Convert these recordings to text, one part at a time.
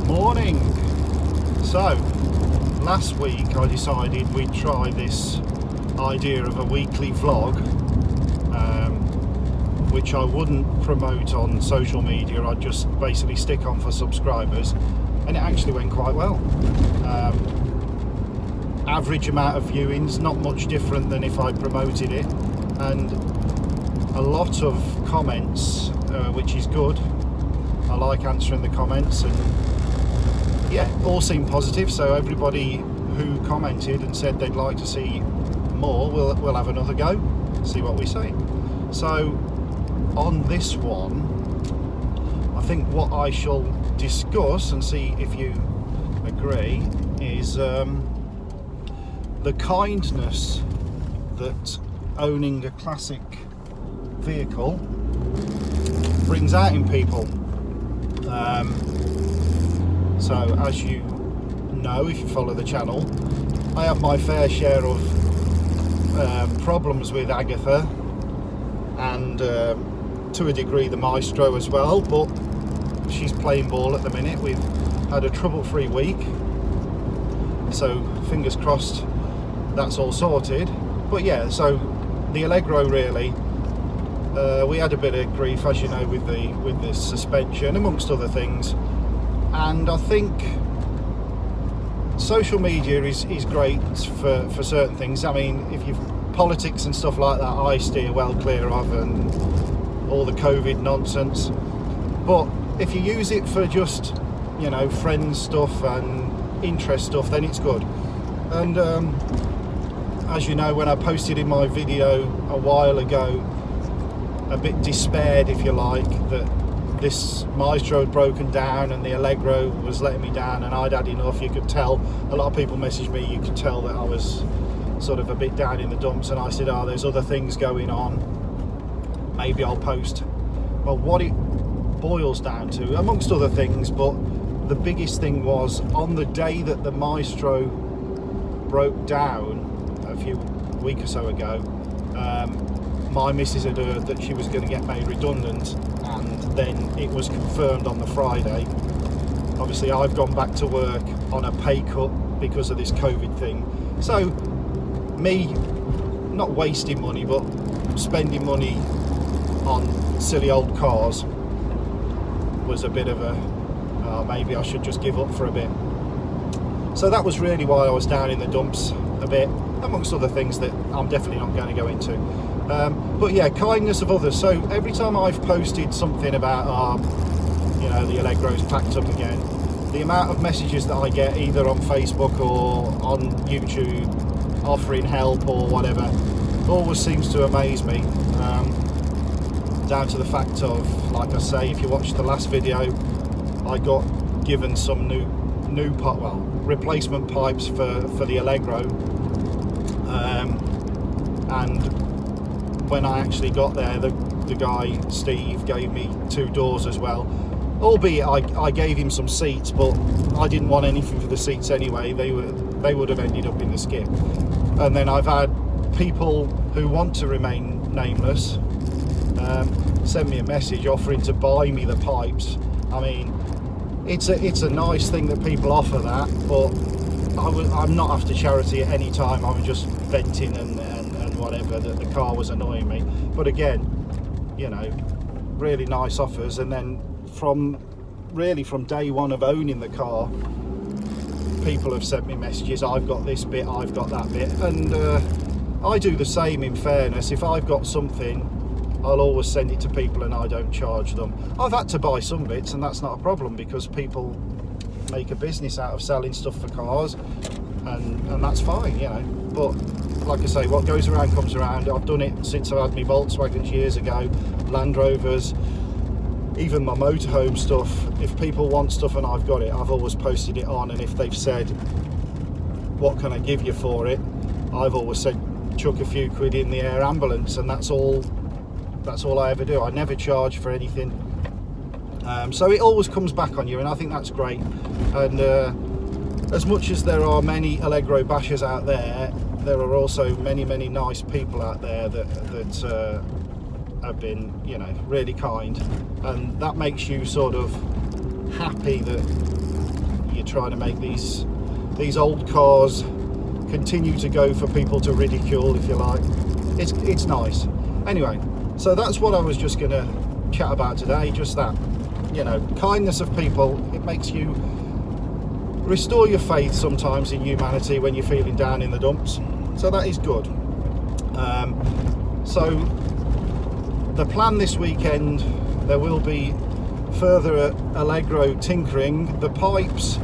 Morning. So last week I decided we'd try this idea of a weekly vlog, which I wouldn't promote on social media. I'd just basically stick on for subscribers, and it actually went quite well. Average amount of viewings, not much different than if I promoted it, and a lot of comments, which is good. I like answering the comments, and yeah, all seemed positive. So everybody who commented and said they'd like to see more, we'll have another go, see what we say. So on this one, I think what I shall discuss and see if you agree is the kindness that owning a classic vehicle brings out in people. So as you know, if you follow the channel, I have my fair share of problems with Agatha, and to a degree the Maestro as well, but she's playing ball at the minute. We've had a trouble-free week, so fingers crossed that's all sorted. But yeah, so the Allegro, really, we had a bit of grief, as you know, with the suspension amongst other things. And I think social media is great for certain things. I mean, if you've politics and stuff like that, I steer well clear of, and all the COVID nonsense. But if you use it for just, you know, friends stuff and interest stuff, then it's good. And as you know, when I posted in my video a while ago, a bit despaired, if you like, that this Maestro had broken down and the Allegro was letting me down, and I'd had enough. You could tell, a lot of people messaged me, you could tell that I was sort of a bit down in the dumps, and I said, oh, there's other things going on, maybe I'll post. Well, what it boils down to, amongst other things, but the biggest thing was, on the day that the Maestro broke down a week or so ago, my missus had heard that she was going to get made redundant, and then it was confirmed on the Friday. Obviously I've gone back to work on a pay cut because of this COVID thing, so me not wasting money but spending money on silly old cars was a bit of a maybe I should just give up for a bit. So that was really why I was down in the dumps a bit, amongst other things that I'm definitely not going to go into. But yeah, kindness of others. So every time I've posted something about, you know, the Allegro's packed up again, the amount of messages that I get either on Facebook or on YouTube offering help or whatever always seems to amaze me. Down to the fact of, like I say, if you watched the last video, I got given some new replacement pipes for the Allegro, and when I actually got there, the guy Steve gave me 2 doors as well, albeit I gave him some seats, but I didn't want anything for the seats anyway. They would have ended up in the skip. And then I've had people who want to remain nameless send me a message offering to buy me the pipes. I mean, it's a nice thing that people offer that, but I'm not after charity at any time. I'm just venting and whatever, that the car was annoying me. But again, you know, really nice offers. And then from day one of owning the car, people have sent me messages, I've got this bit, I've got that bit, and I do the same, in fairness. If I've got something, I'll always send it to people and I don't charge them. I've had to buy some bits, and that's not a problem because people make a business out of selling stuff for cars, and that's fine, you know. But like I say, what goes around comes around. I've done it since I had my Volkswagens years ago, Land Rovers, even my motorhome stuff. If people want stuff and I've got it, I've always posted it on, and if they've said, what can I give you for it, I've always said, chuck a few quid in the air ambulance, and that's all I ever do. I never charge for anything. So it always comes back on you, and I think that's great. And as much as there are many Allegro bashers out there, there are also many nice people out there that have been, you know, really kind, and that makes you sort of happy that you're trying to make these old cars continue to go for people to ridicule, if you like. It's nice. Anyway, so that's what I was just going to chat about today, just that, you know, kindness of people. It makes you restore your faith sometimes in humanity when you're feeling down in the dumps, so that is good. So the plan this weekend, there will be further Allegro tinkering. The pipes,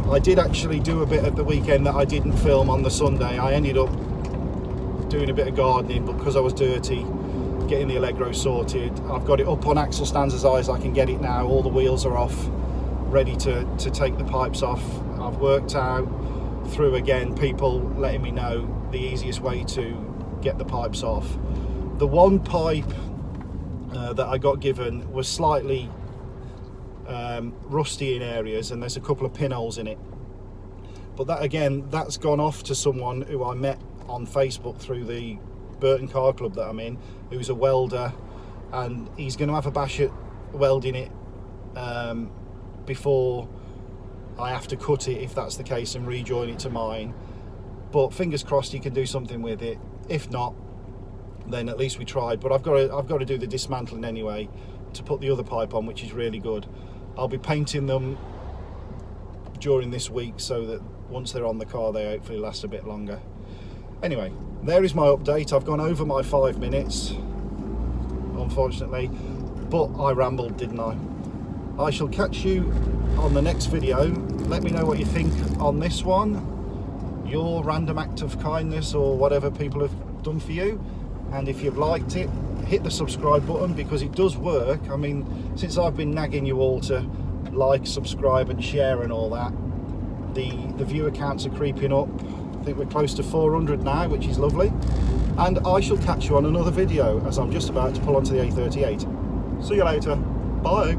I did actually do a bit at the weekend that I didn't film on the Sunday. I ended up doing a bit of gardening, but because I was dirty, getting the Allegro sorted. I've got it up on axle stands as high as I can get it now. All the wheels are off, ready to take the pipes off. I've worked out through, again, people letting me know the easiest way to get the pipes off. The one pipe that I got given was slightly rusty in areas, and there's a couple of pinholes in it, but that, again, that's gone off to someone who I met on Facebook through the Burton Car Club that I'm in, who's a welder, and he's going to have a bash at welding it before I have to cut it, if that's the case, and rejoin it to mine. But fingers crossed he can do something with it. If not, then at least we tried. But I've got to do the dismantling anyway to put the other pipe on, which is really good. I'll be painting them during this week so that once they're on the car, they hopefully last a bit longer. Anyway, there is my update. I've gone over my 5 minutes, unfortunately, but I rambled, didn't I? I shall catch you on the next video. Let me know what you think on this one, your random act of kindness or whatever people have done for you. And if you've liked it, hit the subscribe button, because it does work. I mean, since I've been nagging you all to like, subscribe and share and all that, the viewer counts are creeping up. I think we're close to 400 now, which is lovely. And I shall catch you on another video, as I'm just about to pull onto the A38. See you later. Bye.